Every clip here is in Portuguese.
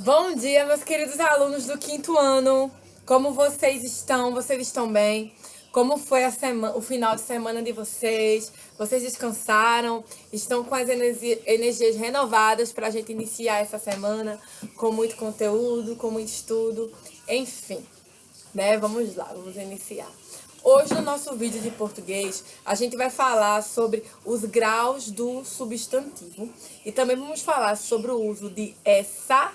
Bom dia, meus queridos alunos do quinto ano. Como vocês estão? Vocês estão bem? Como foi o final de semana de vocês? Vocês descansaram? Estão com as energias renovadas para a gente iniciar essa semana com muito conteúdo, com muito estudo, enfim, né? Vamos lá, vamos iniciar. Hoje, no nosso vídeo de português, a gente vai falar sobre os graus do substantivo e também vamos falar sobre o uso de essa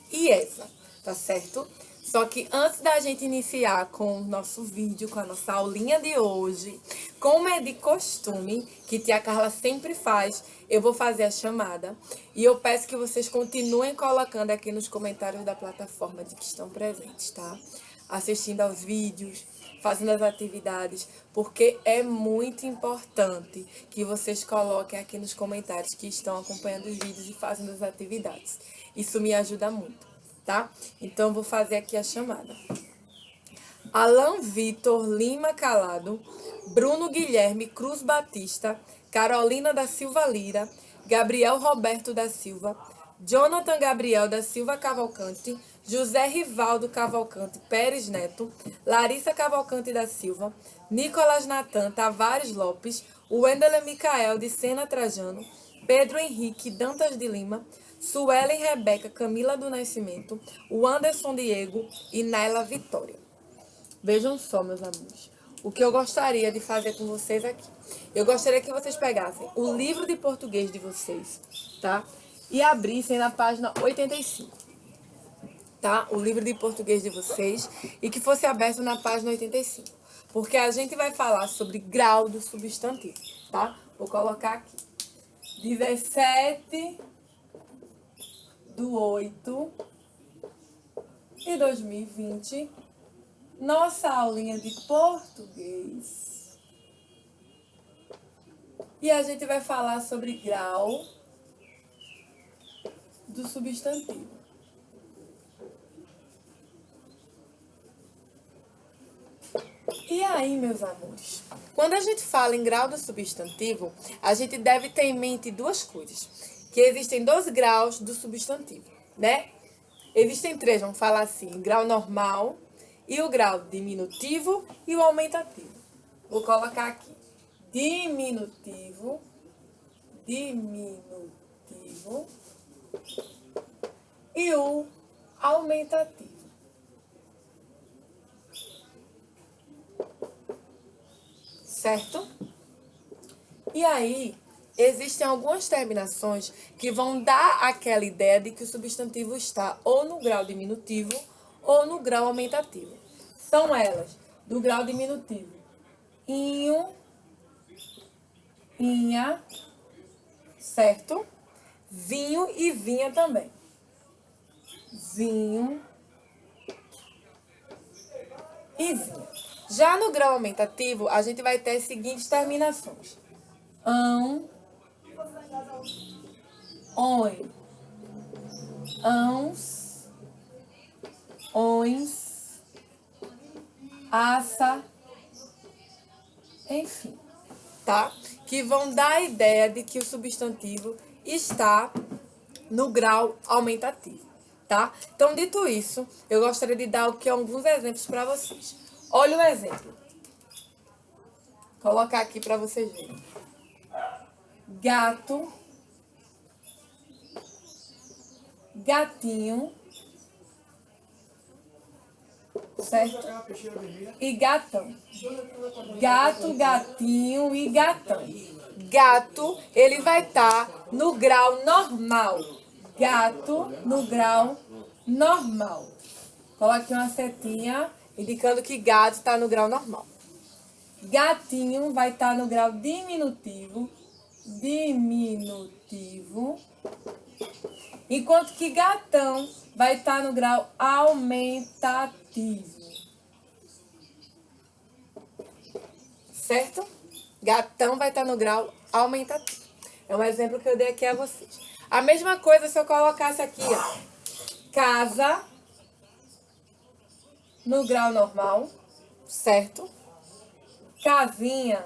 e essa, tá certo? Só que antes da gente iniciar com o nosso vídeo, com a nossa aulinha de hoje, como é de costume, que tia Carla sempre faz, eu vou fazer a chamada. E eu peço que vocês continuem colocando aqui nos comentários da plataforma de que estão presentes, tá? Assistindo aos vídeos, fazendo as atividades, porque é muito importante que vocês coloquem aqui nos comentários que estão acompanhando os vídeos e fazendo as atividades. Isso me ajuda muito, tá? Então, vou fazer aqui a chamada. Alan Vitor Lima Calado, Bruno Guilherme Cruz Batista, Carolina da Silva Lira, Gabriel Roberto da Silva, Jonathan Gabriel da Silva Cavalcante, José Rivaldo Cavalcante Pérez Neto, Larissa Cavalcante da Silva, Nicolas Natan Tavares Lopes, Wendel Micael de Sena Trajano, Pedro Henrique Dantas de Lima, Suelen Rebeca Camila do Nascimento, o Anderson Diego e Naila Vitória. Vejam só, meus amigos, o que eu gostaria de fazer com vocês aqui. Eu gostaria que vocês pegassem o livro de português de vocês, tá? E abrissem na página 85, tá? O livro de português de vocês e que fosse aberto na página 85. Porque a gente vai falar sobre grau do substantivo, tá? Vou colocar aqui. 17/8/2020. Nossa aulinha de português. E a gente vai falar sobre grau do substantivo. E aí, meus amores, quando a gente fala em grau do substantivo, a gente deve ter em mente duas coisas. Que existem dois graus do substantivo, né? Existem três, vamos falar assim, grau normal e o grau diminutivo e o aumentativo. Vou colocar aqui. Diminutivo e o aumentativo. Certo? E aí, existem algumas terminações que vão dar aquela ideia de que o substantivo está ou no grau diminutivo ou no grau aumentativo. São elas, do grau diminutivo, inho, inha, certo? Vinho e vinha também. Vinho e vinha. Já no grau aumentativo, a gente vai ter as seguintes terminações. Ão, on, ãos, ões, aça, enfim, tá? Que vão dar a ideia de que o substantivo está no grau aumentativo, tá? Então, dito isso, eu gostaria de dar alguns exemplos para vocês. Olha o exemplo. Vou colocar aqui para vocês verem. Gato, gatinho, certo? E gatão. Gato, gatinho e gatão. Gato, ele vai estar no grau normal. Gato no grau normal. Coloque uma setinha indicando que gato está no grau normal. Gatinho vai estar no grau diminutivo. Enquanto que gatão vai estar no grau aumentativo. Certo? Gatão vai estar no grau aumentativo. É um exemplo que eu dei aqui a vocês. A mesma coisa se eu colocasse aqui, ó. Casa no grau normal, certo? Casinha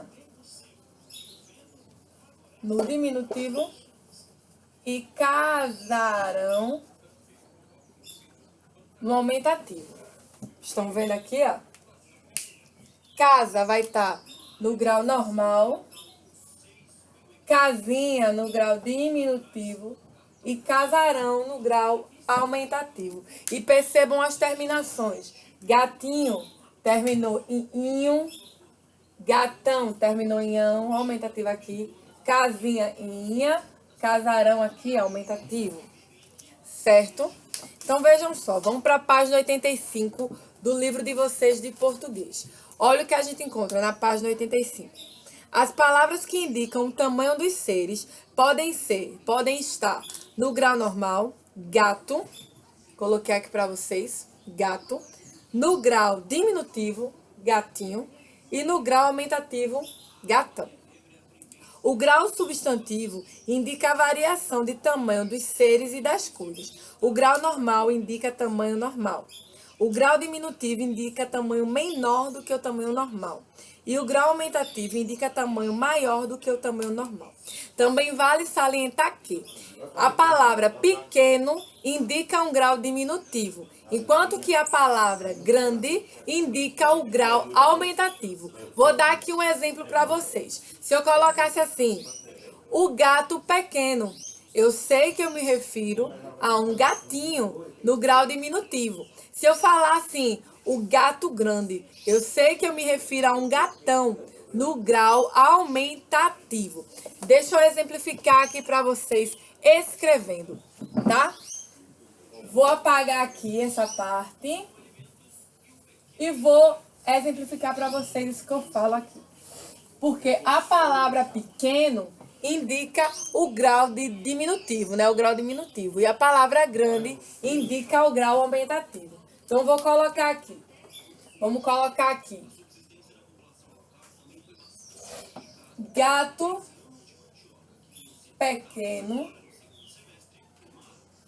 no diminutivo e casarão no aumentativo. Estão vendo aqui, ó? Casa vai estar no grau normal, casinha no grau diminutivo e casarão no grau aumentativo. E percebam as terminações. Gatinho terminou em inho, gatão terminou em ão, aumentativo aqui, casinha em inha, casarão aqui, aumentativo. Certo? Então vejam só, vamos para a página 85 do livro de vocês de português. Olha o que a gente encontra na página 85. As palavras que indicam o tamanho dos seres podem estar no grau normal, gato, coloquei aqui para vocês, gato, no grau diminutivo, gatinho, e no grau aumentativo, gatão. O grau substantivo indica a variação de tamanho dos seres e das coisas. O grau normal indica tamanho normal. O grau diminutivo indica tamanho menor do que o tamanho normal. E o grau aumentativo indica tamanho maior do que o tamanho normal. Também vale salientar que a palavra pequeno indica um grau diminutivo, enquanto que a palavra grande indica o grau aumentativo. Vou dar aqui um exemplo para vocês. Se eu colocasse assim, o gato pequeno, eu sei que eu me refiro a um gatinho no grau diminutivo. Se eu falar assim, o gato grande, eu sei que eu me refiro a um gatão no grau aumentativo. Deixa eu exemplificar aqui para vocês escrevendo, tá? Vou apagar aqui essa parte e vou exemplificar para vocês isso que eu falo aqui. Porque a palavra pequeno indica o grau de diminutivo, né? O grau diminutivo. E a palavra grande indica o grau aumentativo. Então, vou colocar aqui. Vamos colocar aqui. Gato pequeno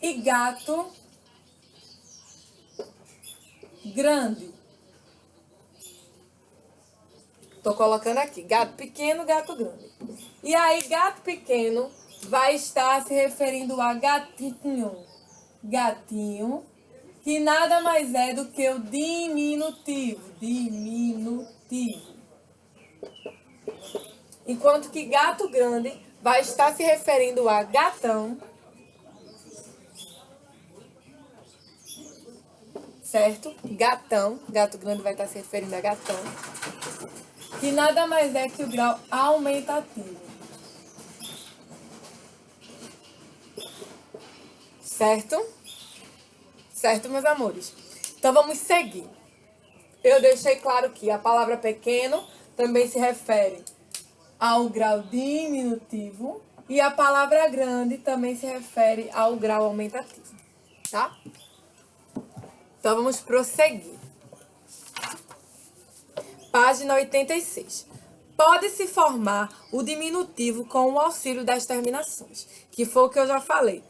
e gato grande. Tô colocando aqui, gato pequeno, gato grande. E aí, gato pequeno vai estar se referindo a gatinho. Gatinho, que nada mais é do que o diminutivo. Diminutivo. Enquanto que gato grande vai estar se referindo a gatão. Certo? Gatão. Gato grande vai estar se referindo a gatão. Que nada mais é que o grau aumentativo. Certo? Certo, meus amores? Então, vamos seguir. Eu deixei claro que a palavra pequeno também se refere ao grau diminutivo e a palavra grande também se refere ao grau aumentativo. Tá? Então, vamos prosseguir. Página 86. Pode-se formar o diminutivo com o auxílio das terminações, que foi o que eu já falei.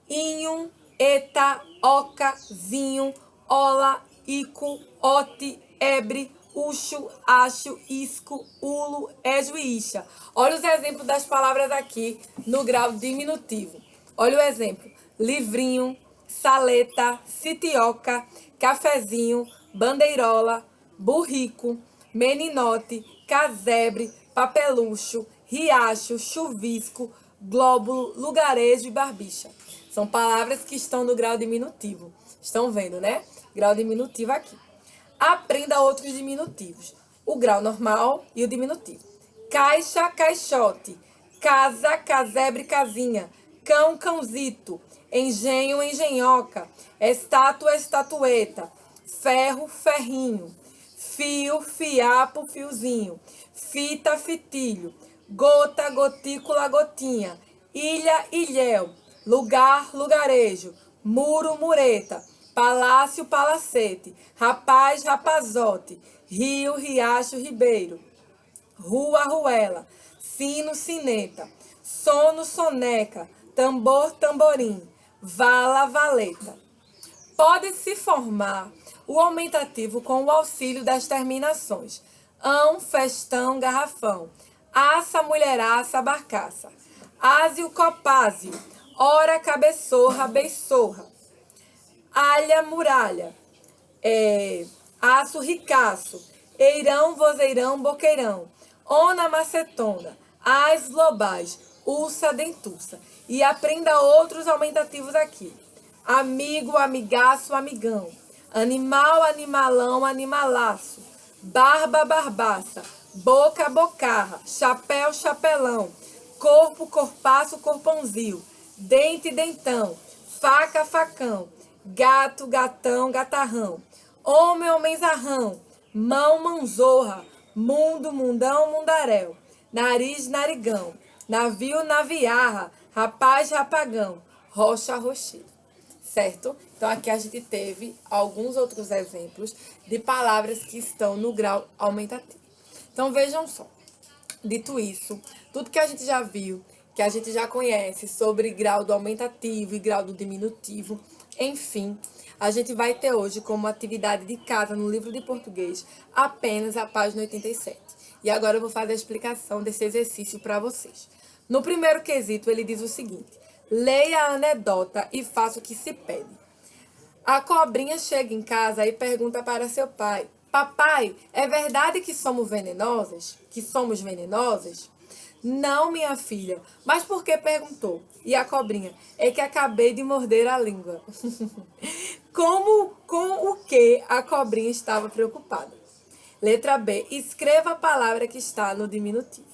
Inho, eta, oca, zinho, ola, ico, ote, ebre, uxo, acho, isco, ulo, ejo e ixa. Olha os exemplos das palavras aqui no grau diminutivo. Olha o exemplo. Livrinho, saleta, sitioca, cafezinho, bandeirola, burrico, meninote, casebre, papelucho, riacho, chuvisco, glóbulo, lugarejo e barbicha. São palavras que estão no grau diminutivo. Estão vendo, né? Grau diminutivo aqui. Aprenda outros diminutivos. O grau normal e o diminutivo. Caixa, caixote. Casa, casebre, casinha. Cão, cãozito. Engenho, engenhoca. Estátua, estatueta. Ferro, ferrinho. Fio, fiapo, fiozinho. Fita, fitilho. Gota, gotícula, gotinha. Ilha, ilhéu. Lugar, lugarejo. Muro, mureta. Palácio, palacete. Rapaz, rapazote. Rio, riacho, ribeiro. Rua, ruela. Sino, sineta. Sono, soneca. Tambor, tamborim. Vala, valeta. Pode-se formar o aumentativo com o auxílio das terminações. Ão, festão, garrafão. Aça, mulheraça, barcaça. Ásio, copásio. Ora, cabeçorra, beiçorra. alha, muralha, aço, ricaço, eirão, vozeirão, boqueirão, ona, macetona, as, lobais, ursa, dentuça. E aprenda outros aumentativos aqui. Amigo, amigaço, amigão. Animal, animalão, animalaço. Barba, barbaça. Boca, bocarra. Chapéu, chapelão. Corpo, corpaço, corpãozinho. Dente, dentão. Faca, facão. Gato, gatão, gatarrão. Homem, homenzarrão. Mão, mãozorra. Mundo, mundão, mundaréu. Nariz, narigão. Navio, naviarra. Rapaz, rapagão. Rocha, rocheiro. Certo? Então, aqui a gente teve alguns outros exemplos de palavras que estão no grau aumentativo. Então, vejam só. Dito isso, tudo que a gente já viu, que a gente já conhece sobre grau do aumentativo e grau do diminutivo, enfim, a gente vai ter hoje como atividade de casa no livro de português apenas a página 87. E agora eu vou fazer a explicação desse exercício para vocês. No primeiro quesito, ele diz o seguinte: leia a anedota e faça o que se pede. A cobrinha chega em casa e pergunta para seu pai: papai, é verdade que somos venenosas? Que somos venenosas? Não, minha filha. Mas por que perguntou? E a cobrinha: é que acabei de morder a língua. Com o que a cobrinha estava preocupada? Letra B. Escreva a palavra que está no diminutivo.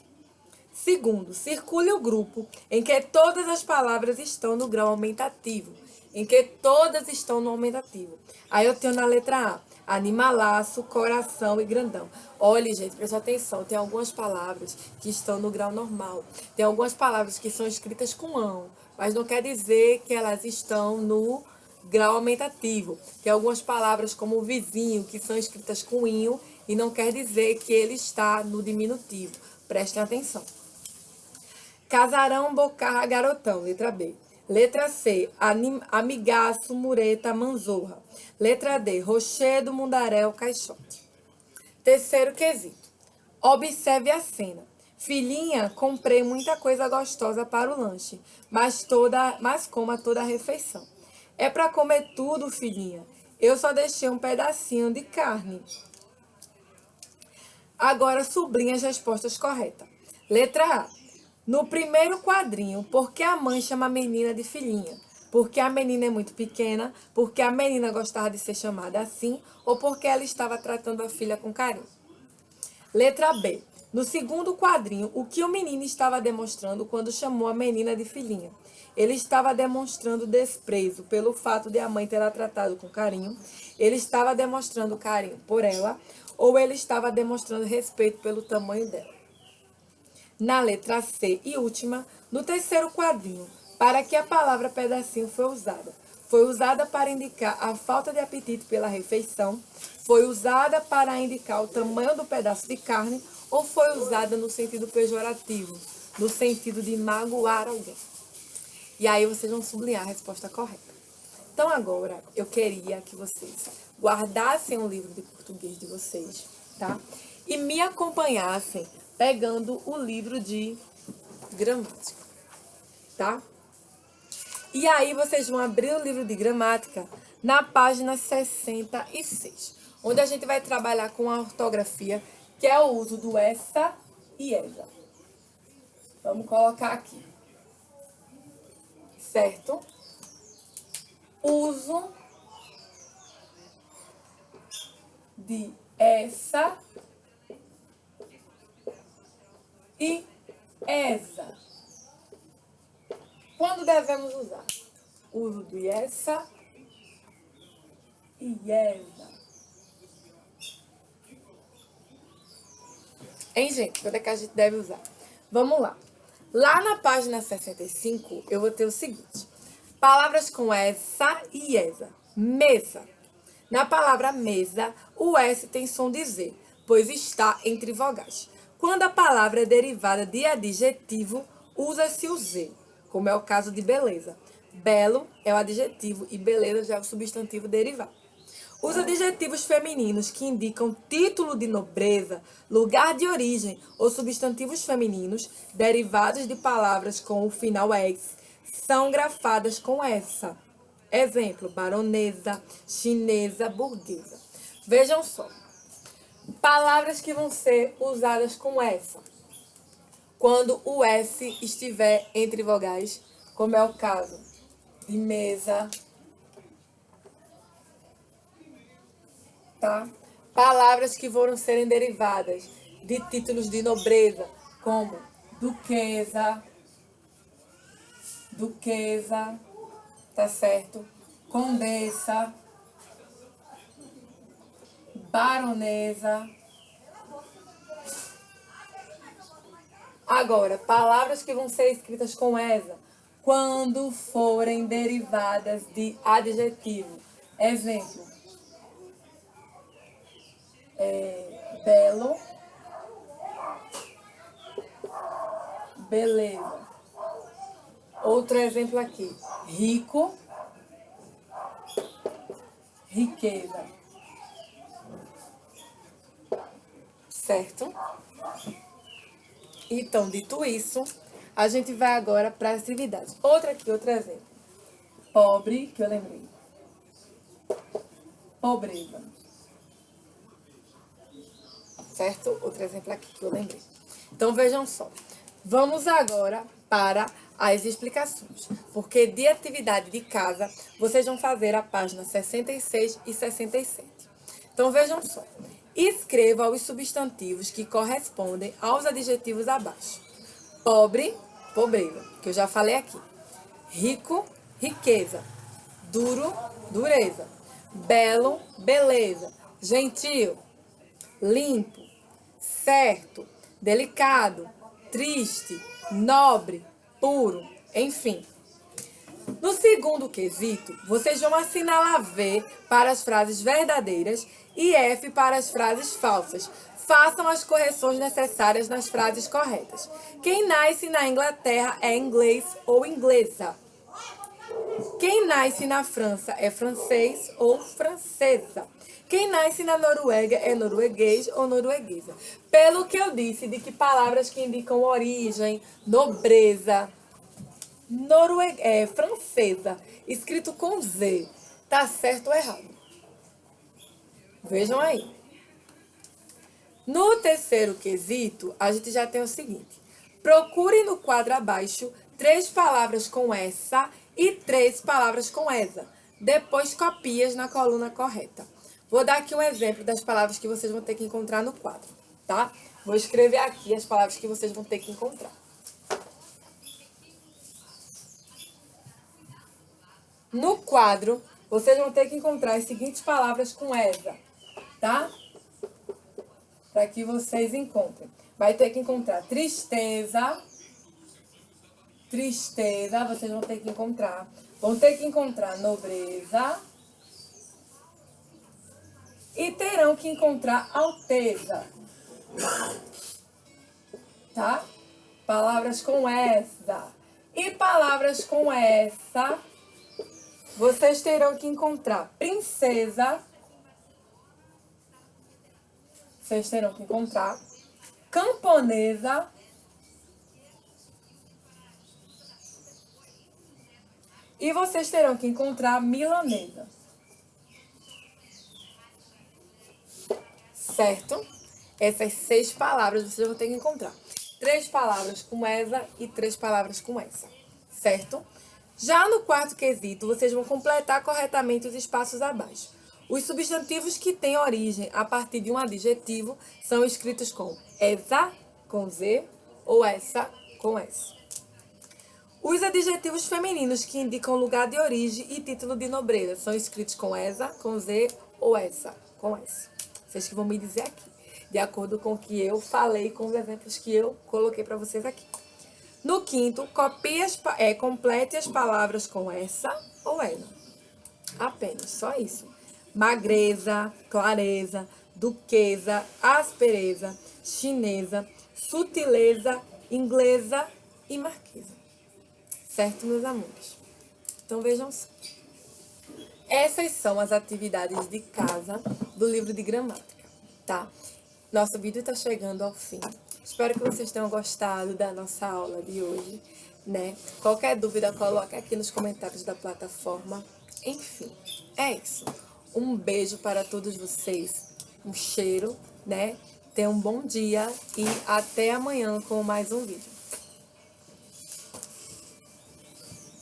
Segundo, circule o grupo em que todas as palavras estão no grau aumentativo. Em que todas estão no aumentativo. Aí eu tenho na letra A: animalaço, coração e grandão. Olha, gente, presta atenção. Tem algumas palavras que estão no grau normal. Tem algumas palavras que são escritas com ão, mas não quer dizer que elas estão no grau aumentativo. Tem algumas palavras como vizinho que são escritas com inho e não quer dizer que ele está no diminutivo. Prestem atenção. Casarão, bocarra, garotão. Letra B. Letra C. Amigaço, mureta, manzorra. Letra D. Rochedo, mundaréu, caixote. Terceiro quesito. Observe a cena. Filhinha, comprei muita coisa gostosa para o lanche, mas coma toda a refeição. É para comer tudo, filhinha. Eu só deixei um pedacinho de carne. Agora sublinhe as respostas corretas. Letra A. No primeiro quadrinho, por que a mãe chama a menina de filhinha? Porque a menina é muito pequena, porque a menina gostava de ser chamada assim, ou porque ela estava tratando a filha com carinho. Letra B. No segundo quadrinho, o que o menino estava demonstrando quando chamou a menina de filhinha? Ele estava demonstrando desprezo pelo fato de a mãe ter a tratado com carinho. Ele estava demonstrando carinho por ela, ou ele estava demonstrando respeito pelo tamanho dela. Na letra C e última, no terceiro quadrinho, para que a palavra pedacinho foi usada? Foi usada para indicar a falta de apetite pela refeição? Foi usada para indicar o tamanho do pedaço de carne? Ou foi usada no sentido pejorativo, no sentido de magoar alguém? E aí vocês vão sublinhar a resposta correta. Então agora eu queria que vocês guardassem o livro de português de vocês, tá? E me acompanhassem pegando o livro de gramática, tá? E aí vocês vão abrir o livro de gramática na página 66, onde a gente vai trabalhar com a ortografia, que é o uso do essa e esa. Vamos colocar aqui. Certo? Uso de essa e esa. Quando devemos usar? Uso de essa e esa. Hein, gente? Quando é que a gente deve usar? Vamos lá. Lá na página 65, eu vou ter o seguinte. Palavras com essa e esa. Mesa. Na palavra mesa, o S tem som de Z, pois está entre vogais. Quando a palavra é derivada de adjetivo, usa-se o Z, como é o caso de beleza. Belo é o adjetivo e beleza já é o substantivo derivado. Os adjetivos femininos que indicam título de nobreza, lugar de origem ou substantivos femininos derivados de palavras com o final ex são grafadas com essa. Exemplo, baronesa, chinesa, burguesa. Vejam só. Palavras que vão ser usadas com essa. Quando o S estiver entre vogais, como é o caso de mesa, tá? Palavras que foram serem derivadas de títulos de nobreza, como duquesa, duquesa, tá certo? Condessa, baronesa. Agora, palavras que vão ser escritas com essa, quando forem derivadas de adjetivo. Exemplo, belo, beleza. Outro exemplo aqui, rico, riqueza. Certo? Então, dito isso, a gente vai agora para as atividades. Outro exemplo. Pobre, que eu lembrei. Pobreza. Certo? Outro exemplo aqui que eu lembrei. Então, vejam só. Vamos agora para as explicações. Porque de atividade de casa, vocês vão fazer a página 66 e 67. Então, vejam só. Escreva os substantivos que correspondem aos adjetivos abaixo. Pobre, pobreza, que eu já falei aqui. Rico, riqueza. Duro, dureza. Belo, beleza. Gentil, limpo. Certo, delicado, triste, nobre, puro, enfim. No segundo quesito, vocês vão assinalar V para as frases verdadeiras e F para as frases falsas. Façam as correções necessárias nas frases corretas. Quem nasce na Inglaterra é inglês ou inglesa. Quem nasce na França é francês ou francesa. Quem nasce na Noruega é norueguês ou norueguesa. Pelo que eu disse de que palavras que indicam origem, nobreza, francesa, escrito com Z, tá certo ou errado? Vejam aí. No terceiro quesito, a gente já tem o seguinte. Procure no quadro abaixo 3 palavras com essa e 3 palavras com essa. Depois copie-as na coluna correta. Vou dar aqui um exemplo das palavras que vocês vão ter que encontrar no quadro, tá? Vou escrever aqui as palavras que vocês vão ter que encontrar. No quadro, vocês vão ter que encontrar as seguintes palavras com essa, tá? Para que vocês encontrem. Vai ter que encontrar tristeza, tristeza, vocês vão ter que encontrar. Vão ter que encontrar nobreza. E terão que encontrar alteza. Tá? Palavras com essa. E palavras com essa, vocês terão que encontrar princesa. Vocês terão que encontrar camponesa. E vocês terão que encontrar milanesa. Certo? Essas 6 palavras vocês vão ter que encontrar. 3 palavras com essa e 3 palavras com essa. Certo? Já no quarto quesito, vocês vão completar corretamente os espaços abaixo. Os substantivos que têm origem a partir de um adjetivo são escritos com essa, com Z, ou essa, com S. Os adjetivos femininos que indicam lugar de origem e título de nobreza são escritos com essa, com Z, ou essa, com S. Vocês que vão me dizer aqui, de acordo com o que eu falei, com os exemplos que eu coloquei para vocês aqui. No quinto, complete as palavras com essa ou ela. Apenas, só isso. Magreza, clareza, duquesa, aspereza, chinesa, sutileza, inglesa e marquesa. Certo, meus amores? Então, vejam só. Essas são as atividades de casa do livro de gramática, tá? Nosso vídeo está chegando ao fim. Espero que vocês tenham gostado da nossa aula de hoje, né? Qualquer dúvida, coloque aqui nos comentários da plataforma. Enfim, é isso. Um beijo para todos vocês. Um cheiro, né? Tenham um bom dia e até amanhã com mais um vídeo.